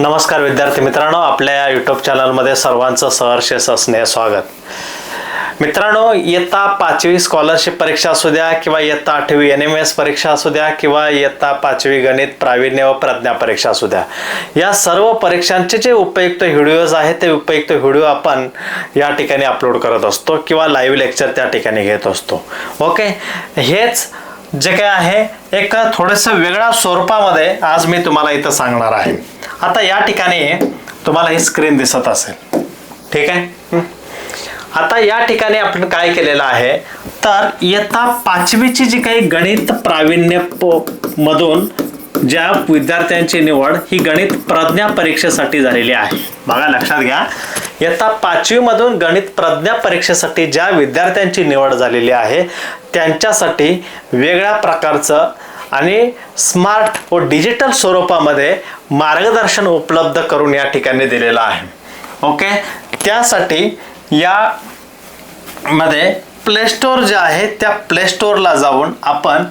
नमस्कार विद्यार्थी मित्रांनो, आपल्या यूट्यूब चॅनलमध्ये सर्वांचं सहर्ष स्नेह स्वागत. मित्रांनो, इयत्ता 5वी स्कॉलरशिप परीक्षा असू द्या किंवा इयत्ता 8वी NMS परीक्षा असू द्या किंवा इयत्ता 5वी गणित प्रावीण्य व प्रज्ञा परीक्षा असू द्या, या सर्व परीक्षांचे जे उपयुक्त व्हिडिओज आहेत ते उपयुक्त व्हिडिओ आपण या ठिकाणी अपलोड करत असतो किंवा लाईव्ह लेक्चर त्या ठिकाणी घेत असतो. ओके, हेच जे काय आहे एक थोडंसं वेगळ्या स्वरूपामध्ये आज मी तुम्हाला इथं सांगणार आहे. आता या ठिकाणी तुम्हाला ही स्क्रीन दिसत असेल, ठीक आहे. आता या ठिकाणी आपण काय केलेलं आहे, तर इयत्ता 5वीची जी काही गणित प्रावीण्य मधून ज्या विद्यार्थ्यांची निवड ही गणित प्रज्ञा परीक्षेसाठी झालेली आहे. बघा, लक्षात घ्या, इयत्ता 5वी मधून गणित प्रज्ञा परीक्षेसाठी ज्या विद्यार्थ्यांची निवड झालेली आहे त्यांच्यासाठी वेगळ्या प्रकारचं आणि स्मार्ट व डिजिटल स्वरूपामध्ये मार्गदर्शन उपलब्ध करून या ठिकाणी दिलेलं आहे. ओके, त्यासाठी या मध्ये प्ले स्टोअर जे आहे त्या प्ले स्टोअरला जाऊन आपण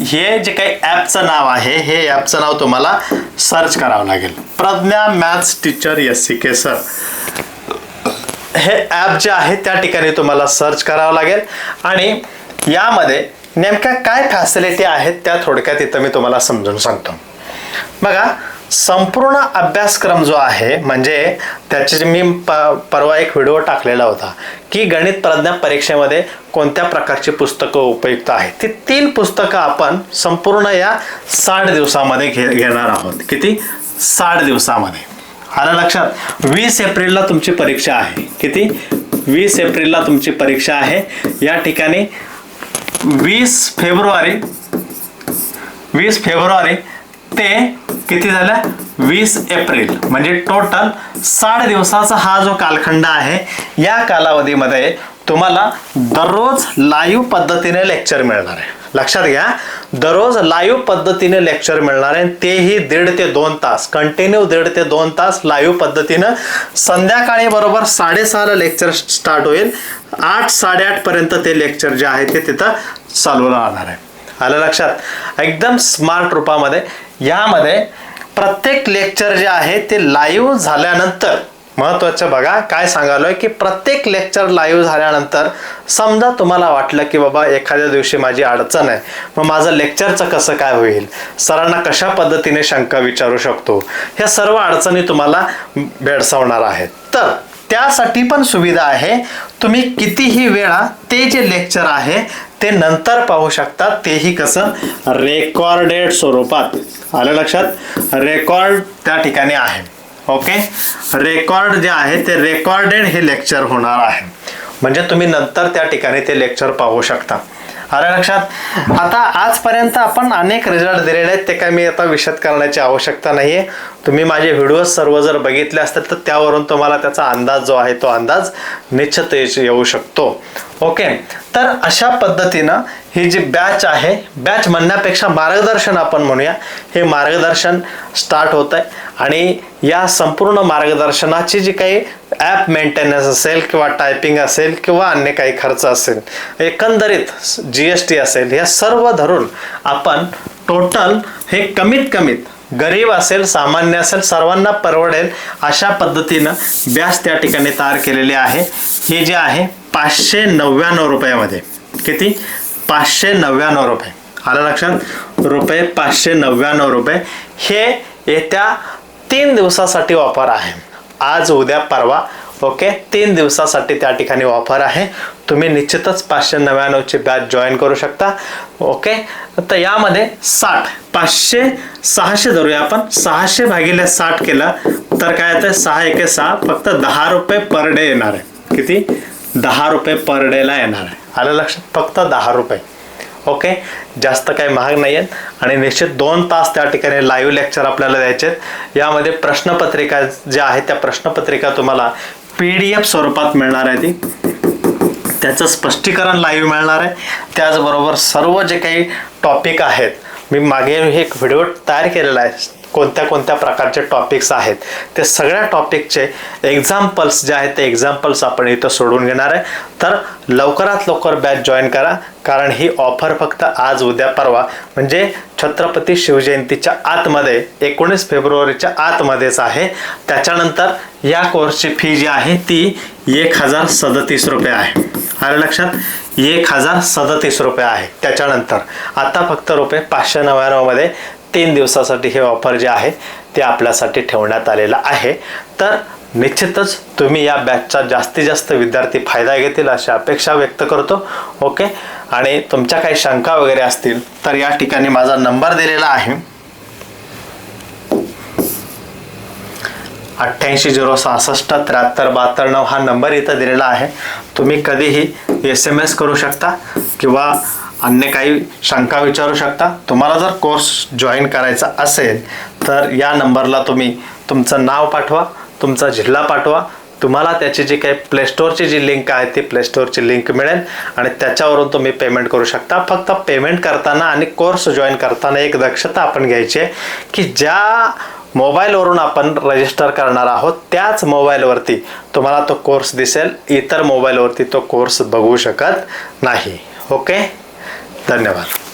हे जे काही ॲपचं नाव आहे हे ॲपचं नाव तुम्हाला सर्च करावं लागेल. Pragya maths teacher SCK sir हे ॲप जे आहे त्या ठिकाणी तुम्हाला सर्च करावं लागेल आणि यामध्ये नेमक्या काय फॅसिलिटी आहेत त्या थोडक्यात इथं मी तुम्हाला समजून सांगतो. बघा, संपूर्ण अभ्यासक्रम जो आहे म्हणजे त्याचे मी परवा एक व्हिडिओ टाकलेला होता की गणित प्रज्ञा परीक्षेमध्ये कोणत्या प्रकारची पुस्तकं उपयुक्त आहेत. ती 3 पुस्तकं आपण संपूर्ण या 60 दिवसामध्ये घेणार आहोत. किती? 60 दिवसामध्ये. आलं लक्षात? 20 एप्रिलला तुमची परीक्षा आहे. किती? 20 एप्रिलला तुमची परीक्षा आहे. या ठिकाणी 20 फेब्रुवारी ते किती झालं? 20 एप्रिल म्हणजे टोटल 60 दिवसाचा हा जो कालखंड आहे या कालावधीमध्ये तुम्हाला दररोज लाईव्ह पद्धतीने लेक्चर मिळणार आहे. लक्षात घ्या, दररोज लाईव्ह पद्धतीने लेक्चर मिळणार आहे, तेही 1.5 ते 2 तास कंटिन्यू 1.5 ते 2 तास लाईव्ह पद्धतीनं. संध्याकाळी बरोबर 6:30ला लेक्चर स्टार्ट होईल. 8, 8:30 पर्यंत ते लेक्चर जे आहे ते तिथं चालू राहणार आहे. आलं लक्षात? एकदम स्मार्ट रूपामध्ये. यामध्ये प्रत्येक लेक्चर जे आहे ते लाईव्ह झाल्यानंतर महत्त्वाचं बघा काय सांगालोय की प्रत्येक लेक्चर लाईव्ह झाल्यानंतर समजा तुम्हाला वाटलं की बाबा एखाद्या दिवशी माझी अडचण आहे, मग माझं लेक्चरचं कसं काय होईल, सरांना कशा पद्धतीने शंका विचारू शकतो, ह्या सर्व अडचणी तुम्हाला भेडसावणार आहेत. तर त्यासाठी पण सुविधा आहे. तुम्ही कितीही वेळा ते जे लेक्चर आहे ते नंतर पाहू शकता, तेही कसं? रेकॉर्डेड स्वरूपात. आलं लक्षात? रेकॉर्ड त्या ठिकाणी आहे. ओके, रेकॉर्ड जे आहे ते रेकॉर्डेड हे लेक्चर होणार आहे, म्हणजे तुम्ही नंतर त्या ठिकाणी ते लेक्चर पाहू शकता. आलं लक्षात? आता आजपर्यंत आपण अनेक रिझल्ट दिलेले आहेत, ते काय मी आता विशद करण्याची आवश्यकता नाहीये. तुम्ही माझे व्हिडिओ सर्व जर बघितले असतील तर त्यावरून तुम्हाला त्याचा अंदाज जो आहे तो अंदाज निश्चित येऊ शकतो. ओके, तर अशा पद्धतीनं ही जी बॅच आहे, बॅच म्हणण्यापेक्षा मार्गदर्शन आपण म्हणूया, हे मार्गदर्शन स्टार्ट होत आहे आणि या संपूर्ण मार्गदर्शनाची जी काही ॲप मेंटेनन्स असेल किंवा टायपिंग असेल किंवा अन्य काही खर्च असेल, एकंदरीत GST असेल, या सर्व धरून आपण टोटल हे कमीत गरीब असेल सामान्य असेल सर्वांना परवडेल अशा पद्धतीनं बॅच त्या ठिकाणी तयार केलेली आहे. हे जे आहे 599 रुपयामध्ये. किती? 599 रुपये. आलं लक्षात? ₹599 रुपये. हे येत्या 3 दिवसासाठी ऑफर आहे. आज, उद्या, परवा. ओके, 3 दिवसासाठी त्या ठिकाणी ऑफर आहे. तुम्ही निश्चितच 599ची बॅच जॉईन करू शकता. ओके, तर यामध्ये 600 धरूया आपण. 600 भागिले 60 केलं तर काय येतं? 6 एके 6, फक्त 10 रुपये पर डे येणार आहे. किती? 10 रुपये पर डेला येणार आहे. आलं लक्षात? फक्त 10 रुपये. ओके, जास्त काही महाग नाही आहेत आणि निश्चित 2 तास त्या ठिकाणी लाईव्ह लेक्चर आपल्याला द्यायचे आहेत. यामध्ये प्रश्नपत्रिका ज्या आहेत त्या प्रश्नपत्रिका तुम्हाला PDF स्वरूपात मिळणार आहे. त्याचं स्पष्टीकरण लाईव्ह मिळणार आहे. त्याचबरोबर सर्व जे काही टॉपिक आहेत, मी मागे एक व्हिडिओ तयार केलेला आहे कोणत्या कोणत्या प्रकारचे टॉपिक्स आहेत ते सगळ्या टॉपिकचे एक्झाम्पल्स जे आहेत ते एक्झाम्पल्स आपण इथं सोडून घेणार आहे. तर लवकरात लवकर बॅच जॉईन करा, कारण ही ऑफर फक्त आज उद्या परवा म्हणजे छत्रपती शिवजयंतीच्या आतमध्ये 19 फेब्रुवारीच्या आतमध्येच आहे. त्याच्यानंतर या कोर्सची फी जी आहे ती 1037 रुपये आहे. आलं लक्षात? 1037 रुपये आहे. त्याच्यानंतर आता फक्त रुपये 599 मध्ये 3 दिवसासाठी हे ऑफर जे आहे ते आपल्यासाठी ठेवण्यात आलेलं आहे. तर निश्चितच तुम्ही या बॅचचा जास्तीत जास्त विद्यार्थी फायदा घेतील अशी अपेक्षा व्यक्त करतो. ओके, आणि तुमच्या काही शंका वगैरे असतील तर या ठिकाणी माझा नंबर दिलेला आहे 88066372 हा नंबर इथं दिलेला आहे. तुम्ही कधीही SMS करू शकता किंवा अन्य काही शंका विचारू शकता. तुम्हाला जर कोर्स जॉईन करायचा असेल तर या नंबरला तुम्ही तुमचं नाव पाठवा, तुमचा जिल्हा पाठवा. तुम्हाला त्याची जी काही प्लेस्टोअरची जी लिंक आहे ती प्लेस्टोअरची लिंक मिळेल आणि त्याच्यावरून तुम्ही पेमेंट करू शकता. फक्त पेमेंट करताना आणि कोर्स जॉईन करताना एक दक्षता आपण घ्यायची आहे की ज्या मोबाईलवरून आपण रजिस्टर करणार आहोत त्याच मोबाईलवरती तुम्हाला तो कोर्स दिसेल, इतर मोबाईलवरती तो कोर्स बघू शकत नाही. ओके, धन्यवाद.